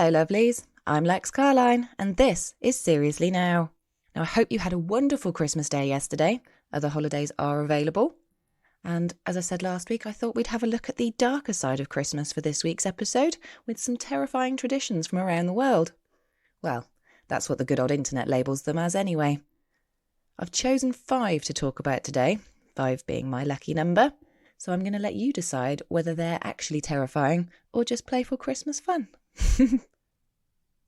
Hello lovelies, I'm Lex Carline and this is Seriously Now. Now I hope you had a wonderful Christmas day yesterday. Other holidays are available. And as I said last week, I thought we'd have a look at the darker side of Christmas for this week's episode with some terrifying traditions from around the world. Well, that's what the good old internet labels them as anyway. I've chosen 5 to talk about today, 5 being my lucky number. So I'm going to let you decide whether they're actually terrifying or just playful Christmas fun.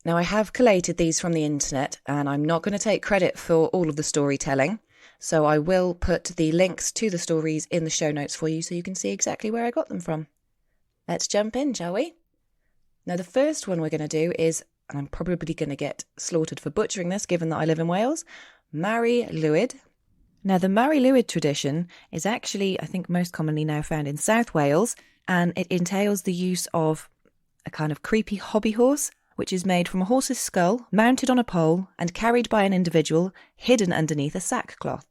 Now, I have collated these from the internet and I'm not going to take credit for all of the storytelling. So I will put the links to the stories in the show notes for you so you can see exactly where I got them from. Let's jump in, shall we? Now, the first one we're going to do is, and I'm probably going to get slaughtered for butchering this given that I live in Wales, Mari Lwyd. Now, the Mari Lwyd tradition is actually, I think, most commonly now found in South Wales, and it entails the use of a kind of creepy hobby horse, which is made from a horse's skull, mounted on a pole, and carried by an individual hidden underneath a sackcloth.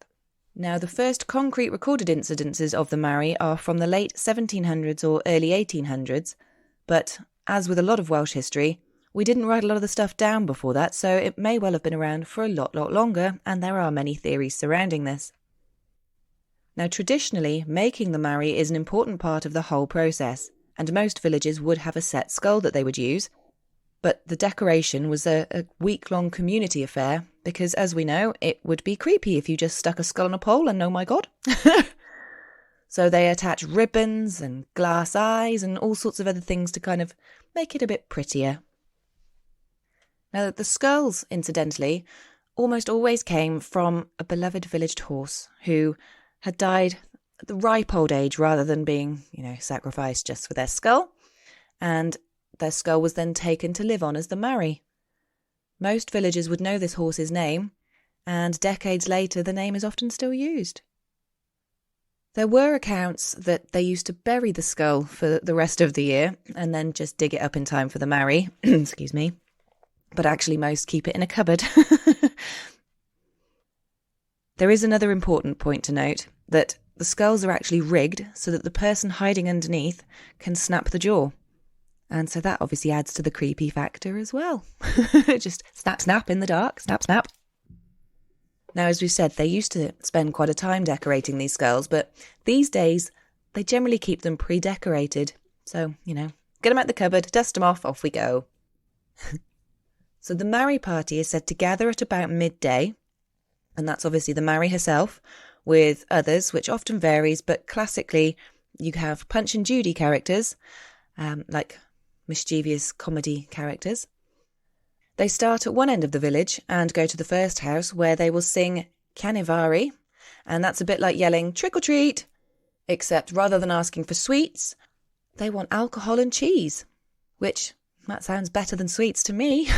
Now, the first concrete recorded incidences of the Mari are from the late 1700s or early 1800s, but as with a lot of Welsh history, we didn't write a lot of the stuff down before that, so it may well have been around for a lot longer, and there are many theories surrounding this. Now, traditionally, making the Mari is an important part of the whole process, and most villages would have a set skull that they would use, but the decoration was a week-long community affair, because as we know, it would be creepy if you just stuck a skull on a pole and oh my god. So they attach ribbons and glass eyes and all sorts of other things to kind of make it a bit prettier. Now, the skulls, incidentally, almost always came from a beloved villaged horse who had died at the ripe old age rather than being, sacrificed just for their skull. And their skull was then taken to live on as the Mari. Most villagers would know this horse's name, and decades later the name is often still used. There were accounts that they used to bury the skull for the rest of the year and then just dig it up in time for the Mari. Excuse me. But actually most keep it in a cupboard. There is another important point to note, that the skulls are actually rigged so that the person hiding underneath can snap the jaw. And so that obviously adds to the creepy factor as well. Just snap, snap in the dark, snap, snap. Now, as we said, they used to spend quite a time decorating these skulls, but these days they generally keep them pre-decorated. So, get them out the cupboard, dust them off we go. So the Mari party is said to gather at about midday, and that's obviously the Mari herself, with others, which often varies, but classically you have Punch and Judy characters, like mischievous comedy characters. They start at one end of the village and go to the first house where they will sing Canivari, and that's a bit like yelling trick or treat, except rather than asking for sweets, they want alcohol and cheese, which... that sounds better than sweets to me.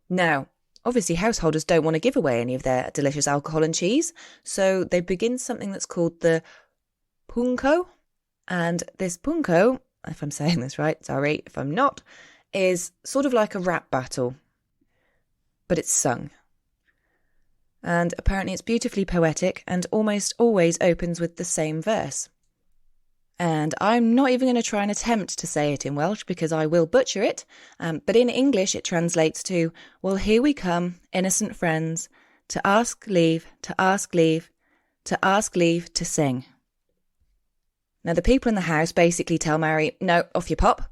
Now, obviously householders don't want to give away any of their delicious alcohol and cheese, so they begin something that's called the punko. And this punko, if I'm saying this right, sorry if I'm not, is sort of like a rap battle, but it's sung. And apparently it's beautifully poetic and almost always opens with the same verse. And I'm not even going to try and attempt to say it in Welsh because I will butcher it. But in English, it translates to, well, here we come, innocent friends, to ask leave, to ask leave, to ask leave to sing. Now, the people in the house basically tell Mari, no, off you pop.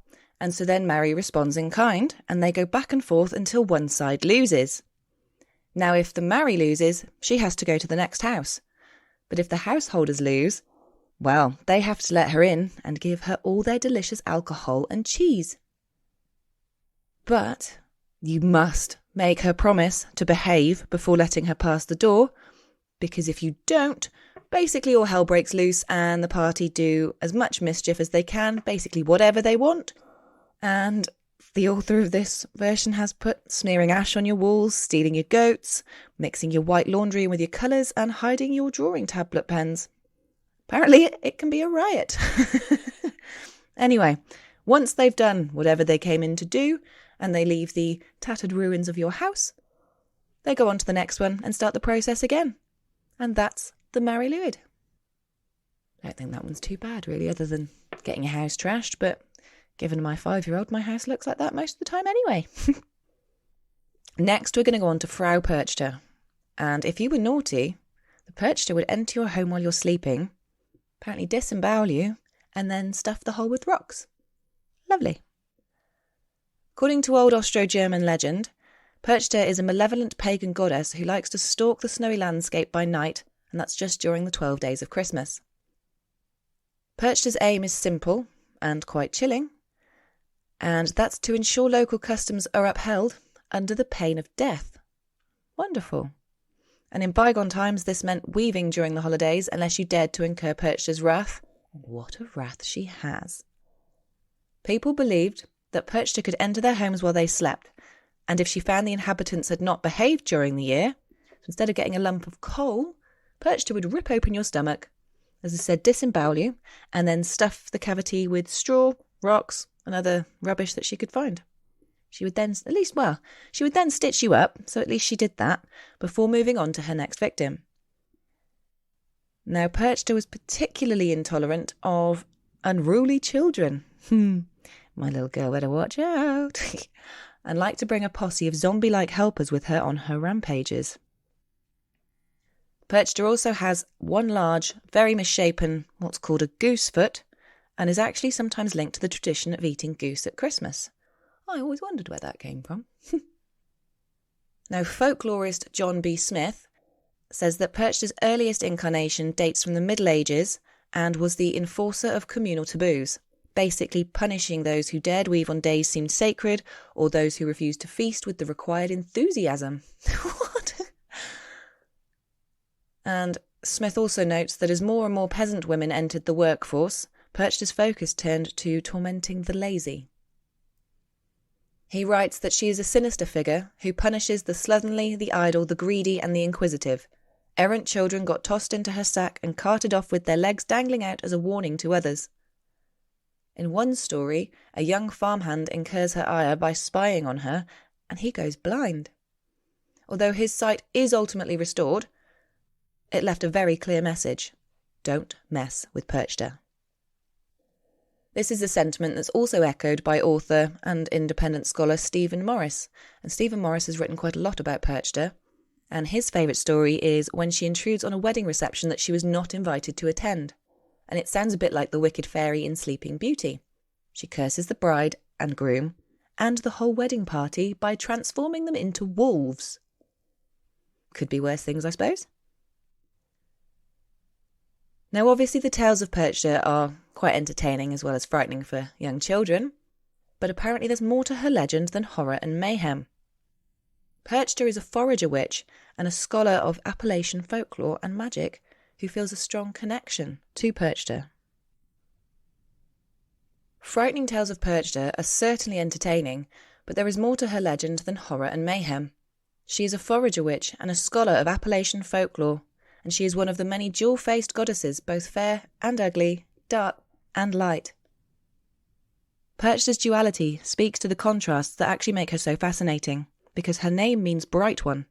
And so then Mari responds in kind, and they go back and forth until one side loses. Now, if the Mari loses, she has to go to the next house. But if the householders lose, well, they have to let her in and give her all their delicious alcohol and cheese. But you must make her promise to behave before letting her pass the door, because if you don't, basically all hell breaks loose and the party do as much mischief as they can, basically whatever they want. And the author of this version has put smearing ash on your walls, stealing your goats, mixing your white laundry with your colours and hiding your drawing tablet pens. Apparently, it can be a riot. Anyway, once they've done whatever they came in to do, and they leave the tattered ruins of your house, they go on to the next one and start the process again. And that's the Mari Lwyd. I don't think that one's too bad, really, other than getting your house trashed, but Given my 5-year-old, my house looks like that most of the time anyway. Next, we're going to go on to Frau Perchter. And if you were naughty, the Perchter would enter your home while you're sleeping, apparently disembowel you, and then stuff the hole with rocks. Lovely. According to old Austro-German legend, Perchter is a malevolent pagan goddess who likes to stalk the snowy landscape by night, and that's just during the 12 days of Christmas. Perchter's aim is simple and quite chilling, and that's to ensure local customs are upheld under the pain of death. Wonderful. And in bygone times, this meant weaving during the holidays unless you dared to incur Perchter's wrath. And what a wrath she has. People believed that Perchter could enter their homes while they slept, and if she found the inhabitants had not behaved during the year, instead of getting a lump of coal, Perchter would rip open your stomach, as I said, disembowel you, and then stuff the cavity with straw, rocks, and other rubbish that she could find. She would then stitch you up, so at least she did that, before moving on to her next victim. Now, Perchter was particularly intolerant of unruly children. My little girl better watch out. And liked to bring a posse of zombie-like helpers with her on her rampages. Perchter also has one large, very misshapen, what's called a goose foot, and is actually sometimes linked to the tradition of eating goose at Christmas. I always wondered where that came from. Now, folklorist John B. Smith says that Perchter's earliest incarnation dates from the Middle Ages and was the enforcer of communal taboos, basically punishing those who dared weave on days seemed sacred or those who refused to feast with the required enthusiasm. What? And Smith also notes that as more and more peasant women entered the workforce, Perchter's focus turned to tormenting the lazy. He writes that she is a sinister figure who punishes the slovenly, the idle, the greedy and the inquisitive. Errant children got tossed into her sack and carted off with their legs dangling out as a warning to others. In one story, a young farmhand incurs her ire by spying on her, and he goes blind. Although his sight is ultimately restored, it left a very clear message. Don't mess with Perchter. This is a sentiment that's also echoed by author and independent scholar Stephen Morris. And Stephen Morris has written quite a lot about Perchter. And his favourite story is when she intrudes on a wedding reception that she was not invited to attend. And it sounds a bit like the wicked fairy in Sleeping Beauty. She curses the bride and groom and the whole wedding party by transforming them into wolves. Could be worse things, I suppose. Now, obviously the tales of Perchter are quite entertaining as well as frightening for young children, but apparently there's more to her legend than horror and mayhem. Perchter is a forager witch and a scholar of Appalachian folklore and magic who feels a strong connection to Perchter. Frightening tales of Perchter are certainly entertaining, but there is more to her legend than horror and mayhem. She is a forager witch and a scholar of Appalachian folklore, and she is one of the many dual-faced goddesses, both fair and ugly, dark and light. Perchter's duality speaks to the contrasts that actually make her so fascinating, because her name means bright one,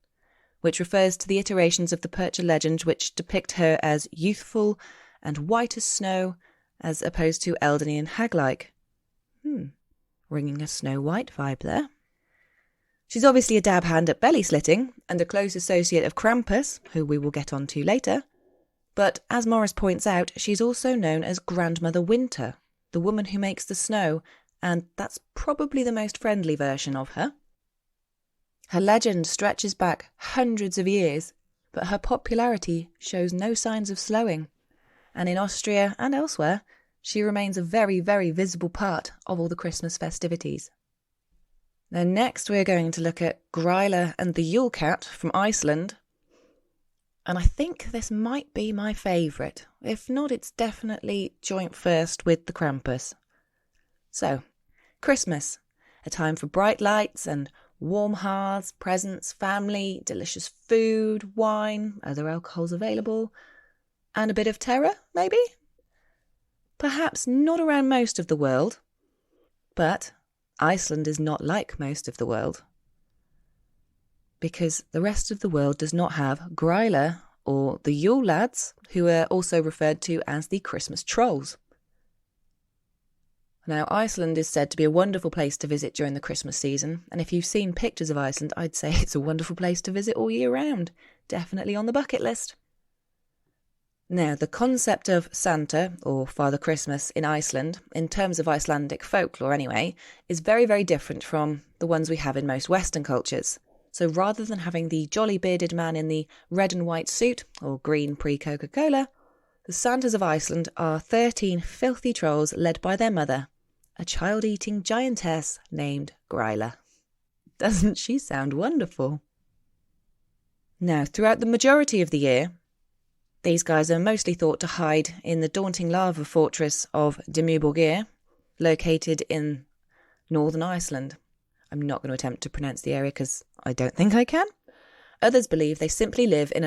which refers to the iterations of the Perchter legend which depict her as youthful and white as snow, as opposed to elderly and hag-like. Ringing a Snow White vibe there. She's obviously a dab hand at belly slitting, and a close associate of Krampus, who we will get on to later. But, as Morris points out, she's also known as Grandmother Winter, the woman who makes the snow, and that's probably the most friendly version of her. Her legend stretches back hundreds of years, but her popularity shows no signs of slowing, and in Austria and elsewhere, she remains a very, very visible part of all the Christmas festivities. Now next we're going to look at Gryla and the Yule Cat from Iceland, and I think this might be my favourite. If not, it's definitely joint first with the Krampus. So, Christmas, a time for bright lights and warm hearths, presents, family, delicious food, wine, other alcohols available, and a bit of terror, maybe? Perhaps not around most of the world, but Iceland is not like most of the world, because the rest of the world does not have Gryla or the Yule lads, who are also referred to as the Christmas trolls. Now, Iceland is said to be a wonderful place to visit during the Christmas season, and if you've seen pictures of Iceland, I'd say it's a wonderful place to visit all year round. Definitely on the bucket list. Now, the concept of Santa, or Father Christmas, in Iceland, in terms of Icelandic folklore anyway, is very, very different from the ones we have in most Western cultures. So rather than having the jolly bearded man in the red and white suit, or green pre-Coca-Cola, the Santas of Iceland are 13 filthy trolls led by their mother, a child-eating giantess named Gryla. Doesn't she sound wonderful? Now, throughout the majority of the year, these guys are mostly thought to hide in the daunting lava fortress of Dimmuborgir, located in northern Iceland. I'm not going to attempt to pronounce the area because I don't think I can. Others believe they simply live in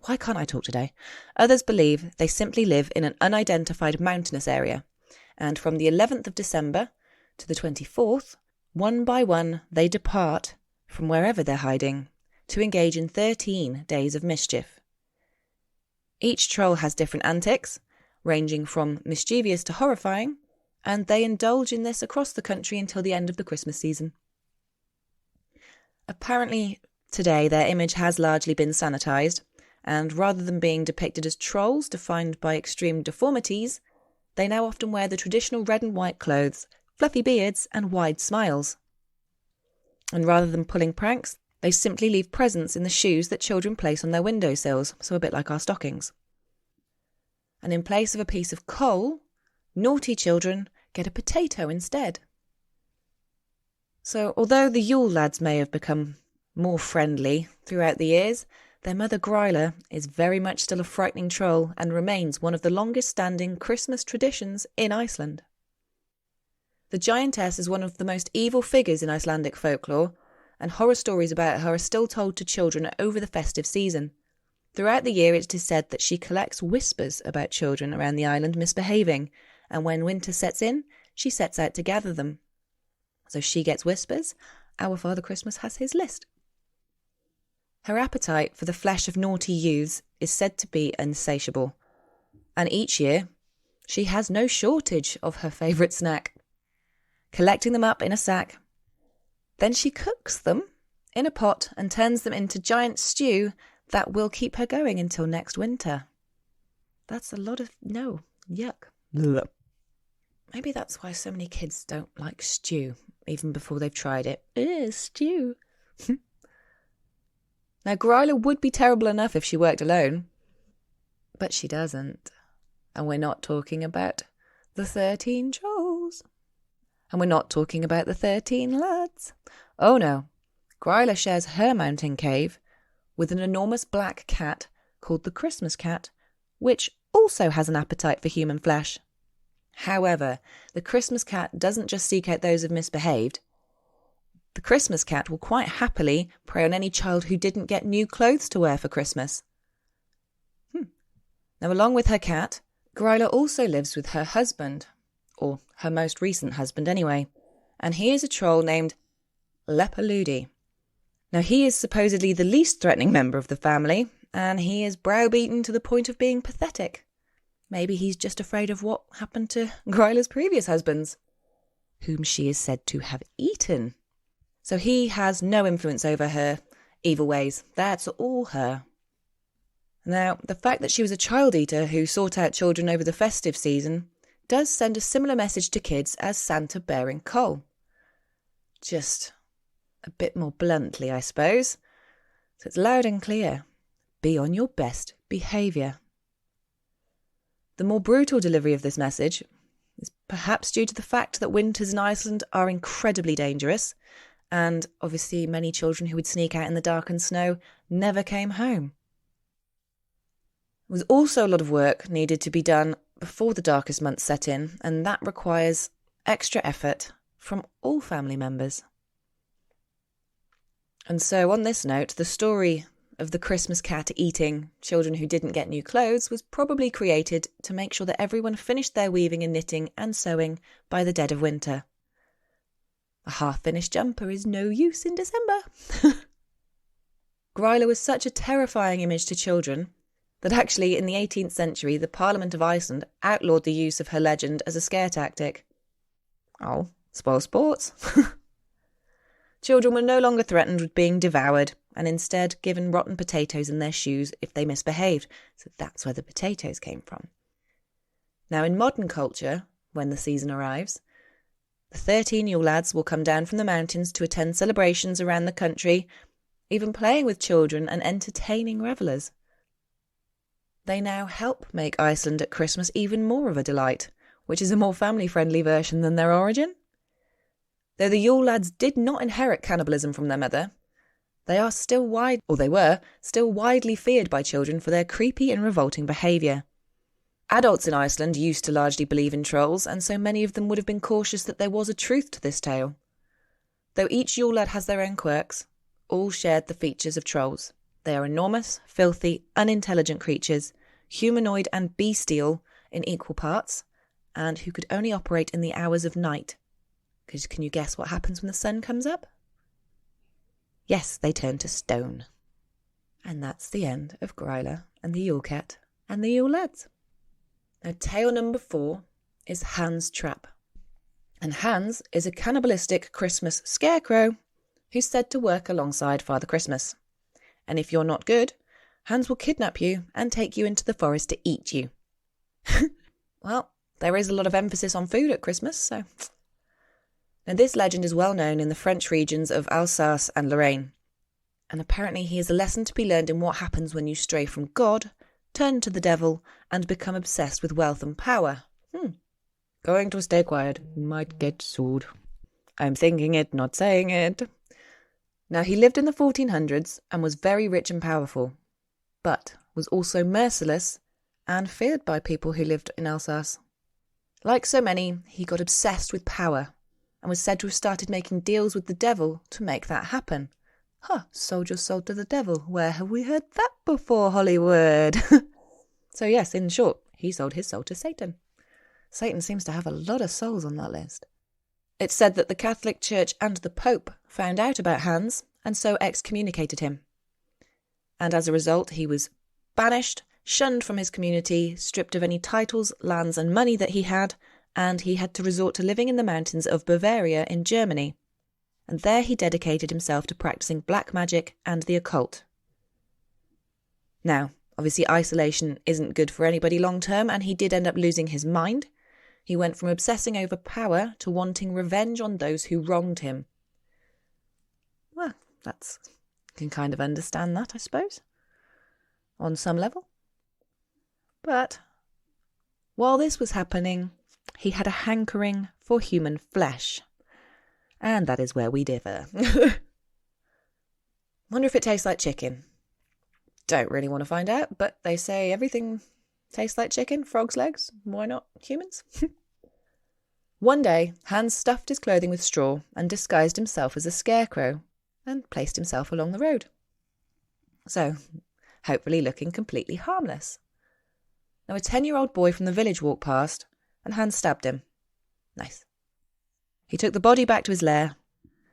why can't I talk today? Others believe they simply live in an unidentified mountainous area, and from the 11th of December to the 24th, one by one they depart from wherever they're hiding to engage in 13 days of mischief. Each troll has different antics, ranging from mischievous to horrifying, and they indulge in this across the country until the end of the Christmas season. Apparently, today their image has largely been sanitised, and rather than being depicted as trolls defined by extreme deformities, they now often wear the traditional red and white clothes, fluffy beards, and wide smiles. And rather than pulling pranks, they simply leave presents in the shoes that children place on their windowsills, so a bit like our stockings. And in place of a piece of coal, naughty children get a potato instead. So although the Yule lads may have become more friendly throughout the years, their mother Gryla is very much still a frightening troll and remains one of the longest standing Christmas traditions in Iceland. The giantess is one of the most evil figures in Icelandic folklore, and horror stories about her are still told to children over the festive season. Throughout the year it is said that she collects whispers about children around the island misbehaving, and when winter sets in, she sets out to gather them. So she gets whispers, our Father Christmas has his list. Her appetite for the flesh of naughty youths is said to be insatiable, and each year she has no shortage of her favourite snack. Collecting them up in a sack, then she cooks them in a pot and turns them into giant stew that will keep her going until next winter. That's a lot of... no, yuck. Blech. Maybe that's why so many kids don't like stew, even before they've tried it. Stew. Now, Gryla would be terrible enough if she worked alone, but she doesn't. And we're not talking about the 13 trolls. And we're not talking about the 13 lads. Oh no, Gryla shares her mountain cave with an enormous black cat called the Christmas cat, which also has an appetite for human flesh. However, the Christmas cat doesn't just seek out those who've misbehaved. The Christmas cat will quite happily prey on any child who didn't get new clothes to wear for Christmas. Now, along with her cat, Gryla also lives with her husband, or her most recent husband anyway, and he is a troll named Lepaludi. Now, he is supposedly the least threatening member of the family, and he is browbeaten to the point of being pathetic. Maybe he's just afraid of what happened to Gryla's previous husbands, whom she is said to have eaten. So he has no influence over her evil ways. That's all her. Now, the fact that she was a child eater who sought out children over the festive season does send a similar message to kids as Santa bearing coal. Just a bit more bluntly, I suppose. So it's loud and clear. Be on your best behaviour. The more brutal delivery of this message is perhaps due to the fact that winters in Iceland are incredibly dangerous, and obviously many children who would sneak out in the dark and snow never came home. There was also a lot of work needed to be done before the darkest months set in, and that requires extra effort from all family members. And so on this note, the story of the Christmas cat eating children who didn't get new clothes was probably created to make sure that everyone finished their weaving and knitting and sewing by the dead of winter. A half-finished jumper is no use in December. Gryla was such a terrifying image to children that actually in the 18th century the Parliament of Iceland outlawed the use of her legend as a scare tactic. Oh, spoil sports. Children were no longer threatened with being devoured and instead given rotten potatoes in their shoes if they misbehaved. So that's where the potatoes came from. Now, in modern culture, when the season arrives, the 13 Yule lads will come down from the mountains to attend celebrations around the country, even playing with children and entertaining revellers. They now help make Iceland at Christmas even more of a delight, which is a more family-friendly version than their origin. Though the Yule lads did not inherit cannibalism from their mother, they were still widely feared by children for their creepy and revolting behaviour. Adults in Iceland used to largely believe in trolls, and so many of them would have been cautious that there was a truth to this tale. Though each Yule lad has their own quirks, all shared the features of trolls. They are enormous, filthy, unintelligent creatures, humanoid and bestial in equal parts, and who could only operate in the hours of night. Because can you guess what happens when the sun comes up? Yes, they turn to stone. And that's the end of Gryla and the Yule Cat and the Yule lads. Now, tale number 4 is Hans' Trap. And Hans is a cannibalistic Christmas scarecrow who's said to work alongside Father Christmas. And if you're not good, Hans will kidnap you and take you into the forest to eat you. Well, there is a lot of emphasis on food at Christmas, so... Now, this legend is well known in the French regions of Alsace and Lorraine. And apparently he is a lesson to be learned in what happens when you stray from God, turn to the devil, and become obsessed with wealth and power. Going to stay quiet. Might get sued. I'm thinking it, not saying it. Now, he lived in the 1400s and was very rich and powerful, but was also merciless and feared by people who lived in Alsace. Like so many, he got obsessed with power and was said to have started making deals with the devil to make that happen. Soldier sold to the devil. Where have we heard that before, Hollywood? So yes, in short, he sold his soul to Satan. Satan seems to have a lot of souls on that list. It's said that the Catholic Church and the Pope found out about Hans and so excommunicated him. And as a result, he was banished, shunned from his community, stripped of any titles, lands and money that he had, and he had to resort to living in the mountains of Bavaria in Germany. And there he dedicated himself to practicing black magic and the occult. Now, obviously isolation isn't good for anybody long term, and he did end up losing his mind. He went from obsessing over power to wanting revenge on those who wronged him. Well, you can kind of understand that, I suppose, on some level. But while this was happening, he had a hankering for human flesh. And that is where we differ. Wonder if it tastes like chicken. Don't really want to find out, but they say everything tastes like chicken, frog's legs, why not humans? One day, Hans stuffed his clothing with straw and disguised himself as a scarecrow and placed himself along the road. So, hopefully looking completely harmless. Now, a 10-year-old boy from the village walked past and Hans stabbed him. Nice. He took the body back to his lair,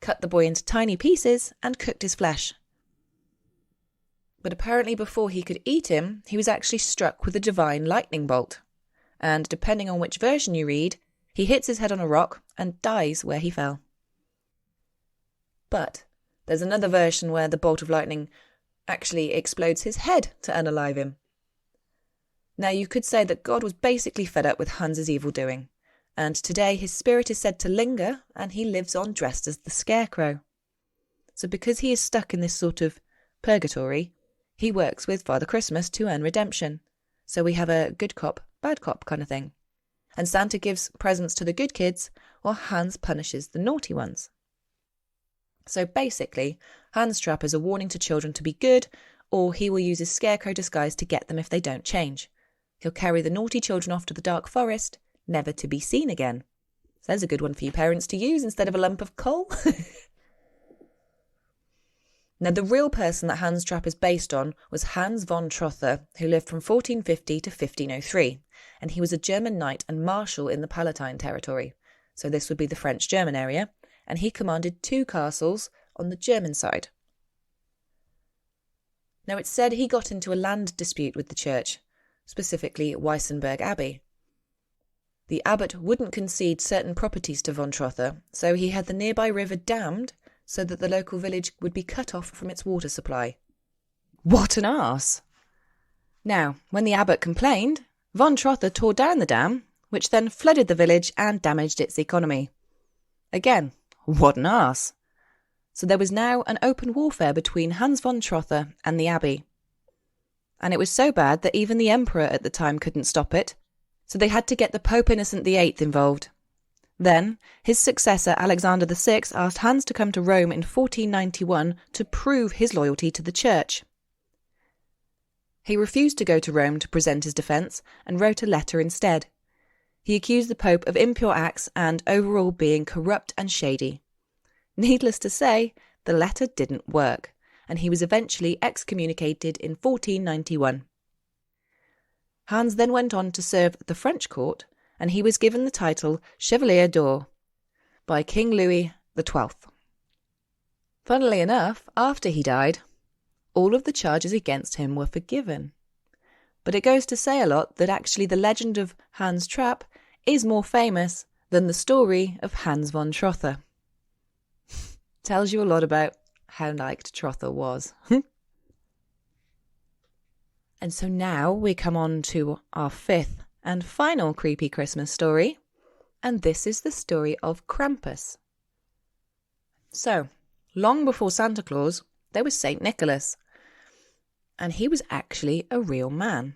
cut the boy into tiny pieces and cooked his flesh. But apparently before he could eat him, he was actually struck with a divine lightning bolt. And depending on which version you read, he hits his head on a rock and dies where he fell. But there's another version where the bolt of lightning actually explodes his head to unalive him. Now, you could say that God was basically fed up with Hans's evil doing, and today his spirit is said to linger and he lives on dressed as the Scarecrow. So because he is stuck in this sort of purgatory, he works with Father Christmas to earn redemption. So we have a good cop, bad cop kind of thing. And Santa gives presents to the good kids while Hans punishes the naughty ones. So basically, Hans' trap is a warning to children to be good, or he will use his scarecrow disguise to get them if they don't change. He'll carry the naughty children off to the dark forest, never to be seen again. So there's a good one for you parents to use instead of a lump of coal. Now, the real person that Hans' trap is based on was Hans von Trotha, who lived from 1450 to 1503, and he was a German knight and marshal in the Palatine territory. So this would be the French-German area, and he commanded 2 castles on the German side. Now, it's said he got into a land dispute with the church, specifically Weissenberg Abbey. The abbot wouldn't concede certain properties to von Trotha, so he had the nearby river dammed so that the local village would be cut off from its water supply. What an arse! Now, when the abbot complained, von Trotha tore down the dam, which then flooded the village and damaged its economy. Again, what an arse! So there was now an open warfare between Hans von Trotha and the abbey. And it was so bad that even the emperor at the time couldn't stop it, so they had to get the Pope Innocent VIII involved. Then, his successor Alexander VI asked Hans to come to Rome in 1491 to prove his loyalty to the church. He refused to go to Rome to present his defence and wrote a letter instead. He accused the Pope of impure acts and overall being corrupt and shady. Needless to say, the letter didn't work, and he was eventually excommunicated in 1491. Hans then went on to serve the French court, and he was given the title Chevalier d'Or by King Louis XII. Funnily enough, after he died, all of the charges against him were forgiven. But it goes to say a lot that actually the legend of Hans Trapp is more famous than the story of Hans von Trotha. Tells you a lot about how liked Trotha was. And so now we come on to our fifth and final creepy Christmas story, and this is the story of Krampus. So, long before Santa Claus, there was St. Nicholas, and he was actually a real man.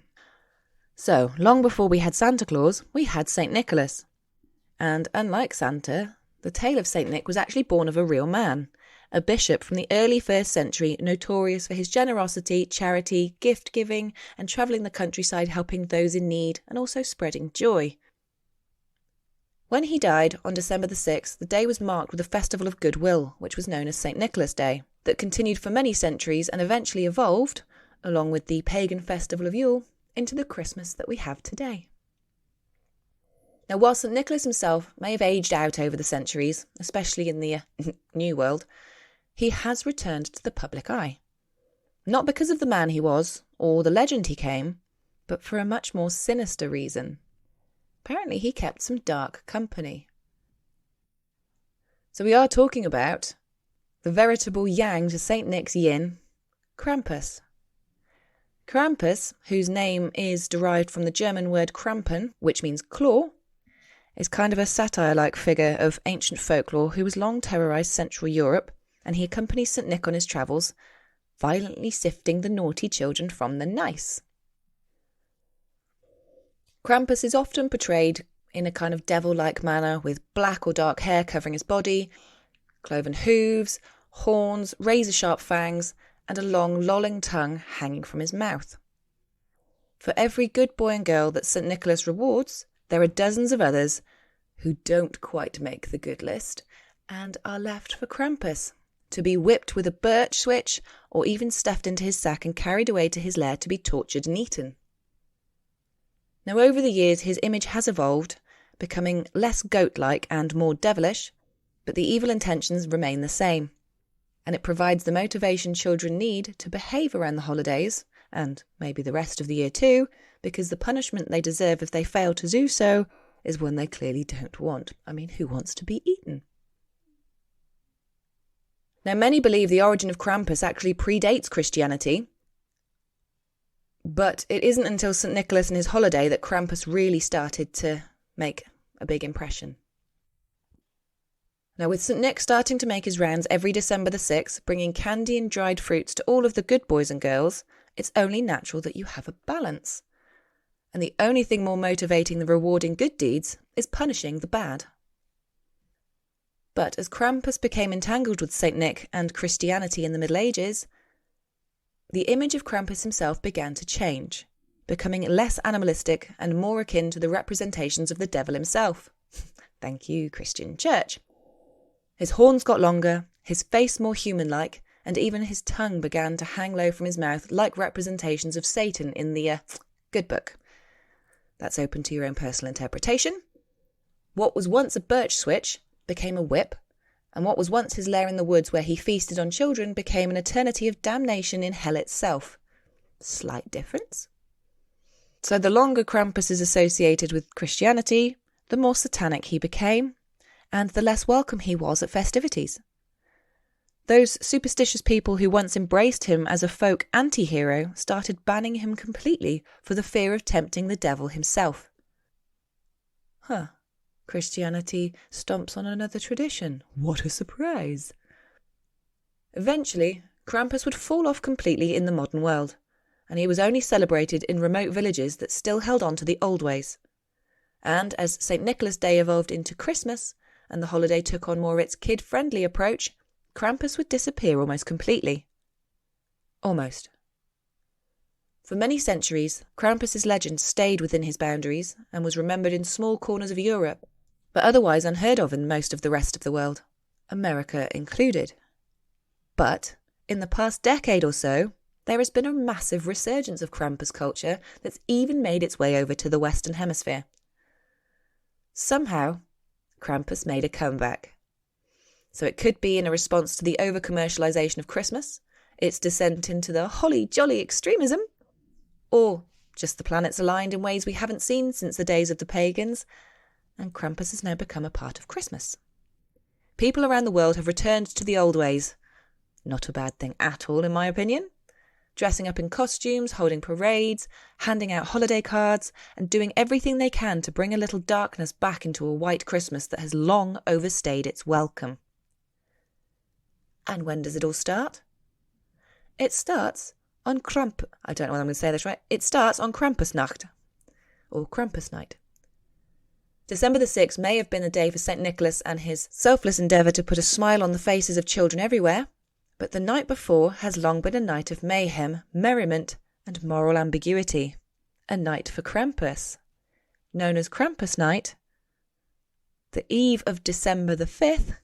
So, long before we had Santa Claus, we had St. Nicholas. And unlike Santa, the tale of St. Nick was actually born of a real man, a bishop from the early 1st century, notorious for his generosity, charity, gift-giving, and travelling the countryside helping those in need and also spreading joy. When he died on December the 6th, the day was marked with a festival of goodwill, which was known as St. Nicholas Day, that continued for many centuries and eventually evolved, along with the pagan festival of Yule, into the Christmas that we have today. Now, while St. Nicholas himself may have aged out over the centuries, especially in the New World, he has returned to the public eye. Not because of the man he was, or the legend he came, but for a much more sinister reason. Apparently he kept some dark company. So we are talking about the veritable yang to St. Nick's yin, Krampus. Krampus, whose name is derived from the German word Krampen, which means claw, is kind of a satire-like figure of ancient folklore who has long terrorised Central Europe, and he accompanies St. Nick on his travels, violently sifting the naughty children from the nice. Krampus is often portrayed in a kind of devil-like manner, with black or dark hair covering his body, cloven hooves, horns, razor-sharp fangs, and a long, lolling tongue hanging from his mouth. For every good boy and girl that St. Nicholas rewards, there are dozens of others who don't quite make the good list and are left for Krampus, to be whipped with a birch switch or even stuffed into his sack and carried away to his lair to be tortured and eaten. Now, over the years, his image has evolved, becoming less goat-like and more devilish, but the evil intentions remain the same, and it provides the motivation children need to behave around the holidays, and maybe the rest of the year too, because the punishment they deserve if they fail to do so is one they clearly don't want. I mean, who wants to be eaten? Now, many believe the origin of Krampus actually predates Christianity, but it isn't until St. Nicholas and his holiday that Krampus really started to make a big impression. Now, with St. Nick starting to make his rounds every December the 6th, bringing candy and dried fruits to all of the good boys and girls, it's only natural that you have a balance. And the only thing more motivating than rewarding good deeds is punishing the bad. But as Krampus became entangled with St. Nick and Christianity in the Middle Ages, the image of Krampus himself began to change, becoming less animalistic and more akin to the representations of the devil himself. Thank you, Christian Church. His horns got longer, his face more human-like, and even his tongue began to hang low from his mouth like representations of Satan in the Good Book. That's open to your own personal interpretation. What was once a birch switch became a whip, and what was once his lair in the woods where he feasted on children became an eternity of damnation in hell itself. Slight difference. So the longer Krampus is associated with Christianity, the more satanic he became, and the less welcome he was at festivities. Those superstitious people who once embraced him as a folk anti-hero started banning him completely for the fear of tempting the devil himself. Christianity stomps on another tradition. What a surprise! Eventually, Krampus would fall off completely in the modern world, and he was only celebrated in remote villages that still held on to the old ways. And as St. Nicholas Day evolved into Christmas, and the holiday took on more its kid-friendly approach, Krampus would disappear almost completely. Almost. For many centuries, Krampus's legend stayed within his boundaries and was remembered in small corners of Europe, but otherwise unheard of in most of the rest of the world, America included. But in the past decade or so, there has been a massive resurgence of Krampus culture that's even made its way over to the Western Hemisphere. Somehow, Krampus made a comeback. So it could be in a response to the over-commercialisation of Christmas, its descent into the holly-jolly extremism, or just the planets aligned in ways we haven't seen since the days of the pagans, and Krampus has now become a part of Christmas. People around the world have returned to the old ways. Not a bad thing at all, in my opinion. Dressing up in costumes, holding parades, handing out holiday cards, and doing everything they can to bring a little darkness back into a white Christmas that has long overstayed its welcome. And when does it all start? It starts on I don't know whether I'm going to say this right. It starts on Krampusnacht, or Krampus night. December the 6th may have been the day for St. Nicholas and his selfless endeavour to put a smile on the faces of children everywhere, but the night before has long been a night of mayhem, merriment, and moral ambiguity. A night for Krampus. Known as Krampus night, the eve of December the 5th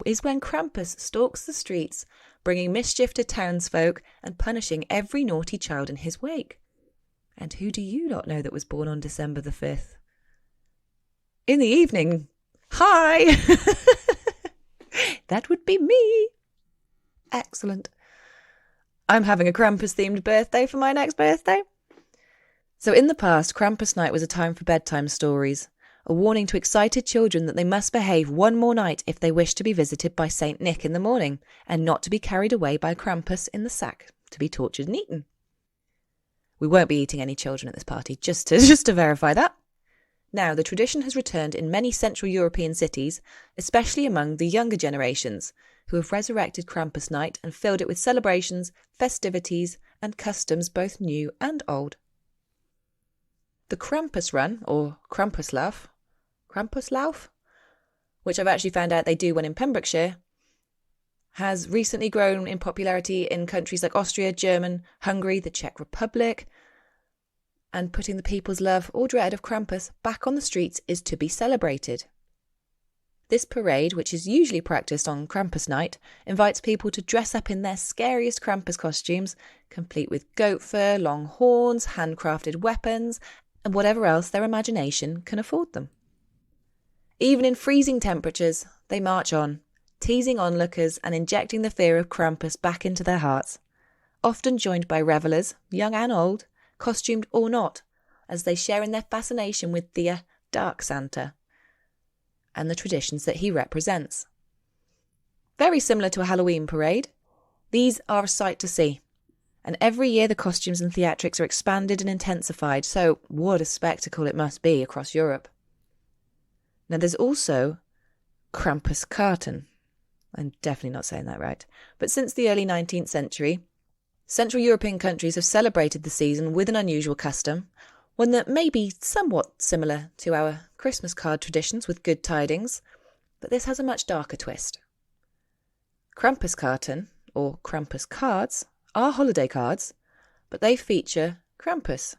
is when Krampus stalks the streets, bringing mischief to townsfolk and punishing every naughty child in his wake. And who do you not know that was born on December the 5th? In the evening. Hi! That would be me. Excellent. I'm having a Krampus-themed birthday for my next birthday. So in the past, Krampus night was a time for bedtime stories, a warning to excited children that they must behave one more night if they wish to be visited by Saint Nick in the morning, and not to be carried away by Krampus in the sack to be tortured and eaten. We won't be eating any children at this party, just to verify that. Now, the tradition has returned in many Central European cities, especially among the younger generations, who have resurrected Krampus night and filled it with celebrations, festivities, and customs both new and old. The Krampus Run, or Krampuslauf, which I've actually found out they do one in Pembrokeshire, has recently grown in popularity in countries like Austria, Germany, Hungary, the Czech Republic, and putting the people's love or dread of Krampus back on the streets is to be celebrated. This parade, which is usually practised on Krampus night, invites people to dress up in their scariest Krampus costumes, complete with goat fur, long horns, handcrafted weapons, and whatever else their imagination can afford them. Even in freezing temperatures, they march on, teasing onlookers and injecting the fear of Krampus back into their hearts, often joined by revellers, young and old, costumed or not, as they share in their fascination with the Dark Santa and the traditions that he represents. Very similar to a Halloween parade, these are a sight to see, and every year the costumes and theatrics are expanded and intensified, so what a spectacle it must be across Europe. Now there's also Krampuskarten. I'm definitely not saying that right, but since the early 19th century, Central European countries have celebrated the season with an unusual custom, one that may be somewhat similar to our Christmas card traditions with good tidings, but this has a much darker twist. Krampuskarten, or Krampus cards, are holiday cards, but they feature Krampus,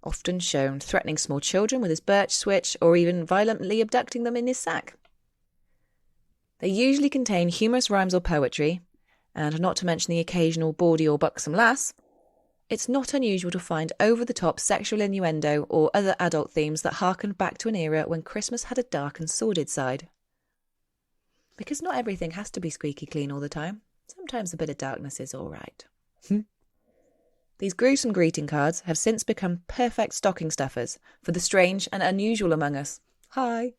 often shown threatening small children with his birch switch or even violently abducting them in his sack. They usually contain humorous rhymes or poetry, and not to mention the occasional bawdy or buxom lass, it's not unusual to find over-the-top sexual innuendo or other adult themes that harken back to an era when Christmas had a dark and sordid side. Because not everything has to be squeaky clean all the time. Sometimes a bit of darkness is all right. These gruesome greeting cards have since become perfect stocking stuffers for the strange and unusual among us. Hi!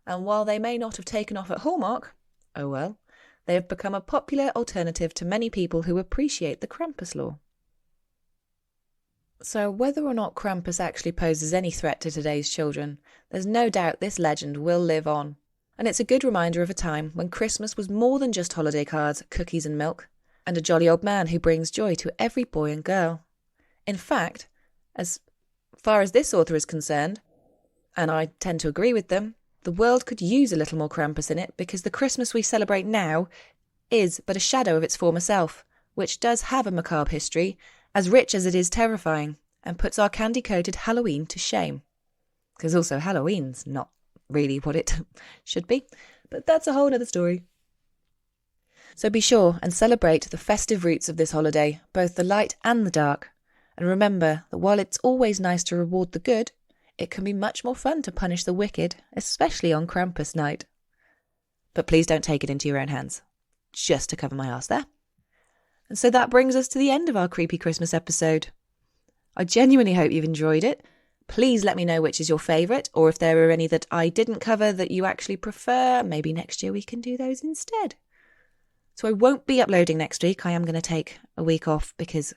And while they may not have taken off at Hallmark, oh well, they have become a popular alternative to many people who appreciate the Krampus lore. So whether or not Krampus actually poses any threat to today's children, there's no doubt this legend will live on. And it's a good reminder of a time when Christmas was more than just holiday cards, cookies and milk, and a jolly old man who brings joy to every boy and girl. In fact, as far as this author is concerned, and I tend to agree with them, the world could use a little more Krampus in it, because the Christmas we celebrate now is but a shadow of its former self, which does have a macabre history, as rich as it is terrifying, and puts our candy-coated Halloween to shame. Because also Halloween's not really what it should be, but that's a whole other story. So be sure and celebrate the festive roots of this holiday, both the light and the dark. And remember that while it's always nice to reward the good, it can be much more fun to punish the wicked, especially on Krampus night. But please don't take it into your own hands. Just to cover my arse there. And so that brings us to the end of our creepy Christmas episode. I genuinely hope you've enjoyed it. Please let me know which is your favourite, or if there are any that I didn't cover that you actually prefer. Maybe next year we can do those instead. So I won't be uploading next week. I am going to take a week off because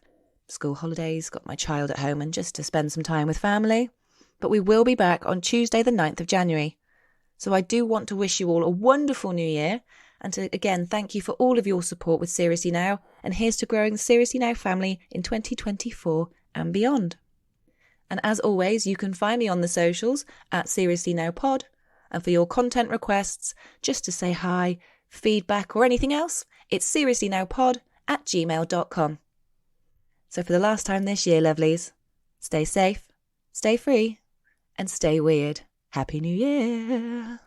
school holidays, got my child at home, and just to spend some time with family. But we will be back on Tuesday the 9th of January. So I do want to wish you all a wonderful new year, and to again thank you for all of your support with Seriously Now, and here's to growing the Seriously Now family in 2024 and beyond. And as always, you can find me on the socials at Seriously Now Pod, and for your content requests, just to say hi, feedback or anything else, it's seriouslynowpod@gmail.com. So for the last time this year, lovelies, stay safe, stay free, and stay weird. Happy New Year!